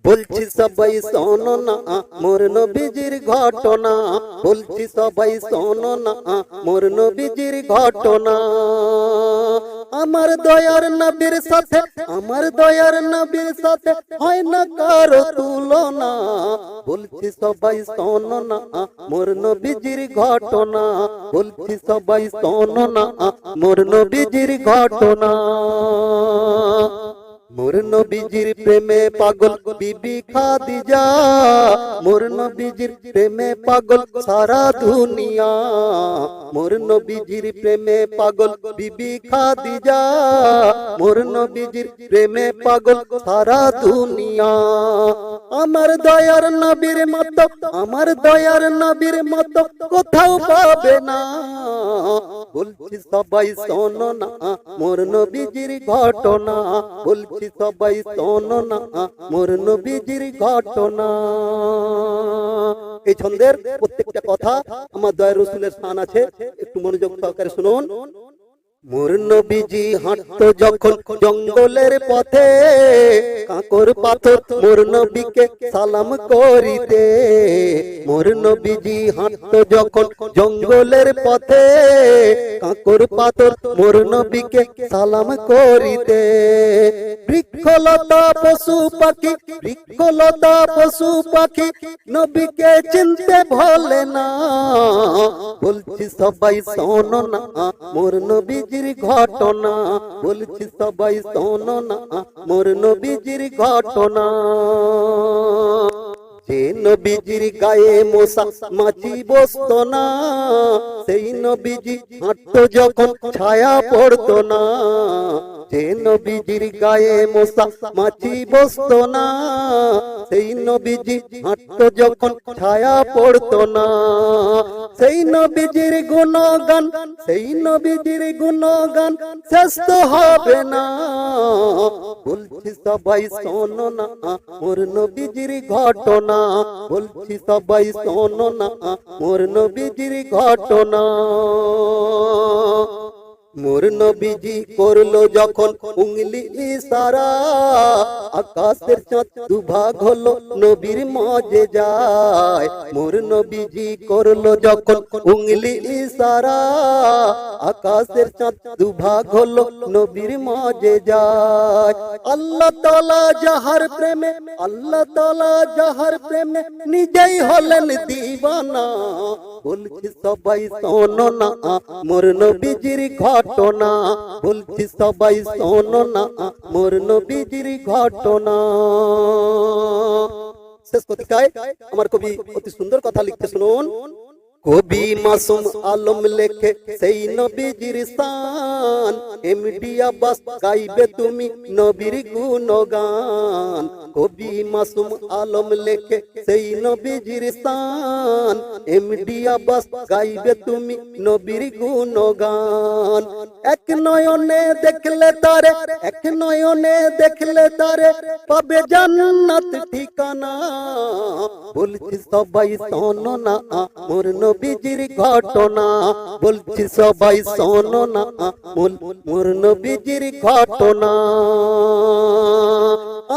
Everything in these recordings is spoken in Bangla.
বলছি সবাই শোনো না মোর নবীজির ঘটনা, বলছি সবাই শোনো না মোর নবীজির ঘটনা। আমার দয়ার নবীর সাথে, আমার দয়ার নবীর সাথে হয় না কারো তুলনা। বলছি সবাই শোনো না মোর নবীজির ঘটনা, বলছি সবাই শোনো না মোর নবীজির ঘটনা। মোর নবীজির প্রেমে পাগল বিবি খাদিজা, মোর নবীজির প্রেমে পাগল সারা দুনিয়া। মোর নবীজির প্রেমে পাগল বিবি খাদিজা, মোর নবীজির প্রেমে পাগল সারা দুনিয়া। আমার দয়ার নবীর মতো, আমার দয়ার নবীর মতো কোথাও পাবে না। বলছি সবাই শোনো না মোর নবীজির ঘটনা, বলছি সবাই শোনো না মোর নবীজির ঘটনা। এই ছন্দের প্রত্যেকটা কথা আমার দয়ার রাসূলের শান আছে, একটু মনোযোগ সহকারে শুনুন। মোর নবীজি হাঁটতো যখন জঙ্গলের পথে, কাঁকর পাথর মোর নবীকে সালাম করিতে। মোর নবীজি হাঁটতো যখন জঙ্গলের পথে, কাঁকর পাথর মোর নবীকে সালাম করিতে। বৃক্ষলতা পশু পাখি, বৃক্ষলতা পশু পাখি নবীকে চিনতে ভোলে না। বলছি সবাই শোনো না মোর নবীজির ঘটনা, বলছি সবাই শোনো না মোর নবীজির ঘটনা। যে নবীজির গায়ে মশা মাছি বসতো না, সেই নবীজি হাঁটতো যখন ছায়া পড়তো না। যে নবীজির গায়ে মশা মাছি বসতো না, সেই নবীজি হাঁটতো যখন ছায়া পড়তো না। সেই নবীজির গুণগান, সেই নবীজির গুণগান শেষ তো হবে না। বলছি সবাই শোনো না মোর নবীজির ঘটনা, বলছি সবাই শোনো না মোর নবীজির ঘটনা। মোর নবীজি করলো যখন উঙ্গলি ইশারা, আকাশের চাঁদ দুভাগ হলো নবীর মাঝে যায়। মোর নবীজি করলো যখন উঙ্গলি ইশারা, আকাশের চাঁদ দুভাগ হলো নবীর মাঝে যায়। আল্লাহ তাআলা যাহার প্রেমে, আল্লাহ তাআলা যাহার প্রেমে নিজেই হলেন দিওয়ানা। বলছি সবাই শোনো না মোর নবীজির ঘটনা, বলছি সবাই শোনো না মোর নবীজির ঘটনা। শেষ কথায় আমার কবি অতি সুন্দর কথা লিখতে শুনুন। কবি মাসুম আলম লেখে সেই নবীজির শান, এমডি আব্বাস গাইবে তুমি নবীর গুণগান। কবি মাসুম আলম লেখে সেই নবীজির শান, এমডি আব্বাস গাইবে তুমি নবীর গুণগান। এক নয়নে দেখলে তারে, এক নয়নে দেখলে তারে পাবে জান্নাত ঠিকানা। বলছি সবাই শোনো না মোর নবীজির ঘটনা, বলছি সবাই শোনো না মোর নবীজির ঘটনা।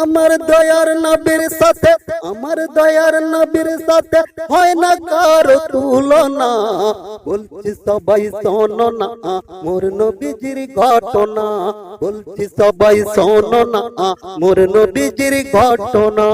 আমার দয়ার নবীর সাথে, আমার দয়ার নবীর সাথে হয় না কারো তুলনা। বলছি সবাই শোনো না মোর নবীজির ঘটনা, বলছি সবাই শোনো না মোর নবীজির ঘটনা।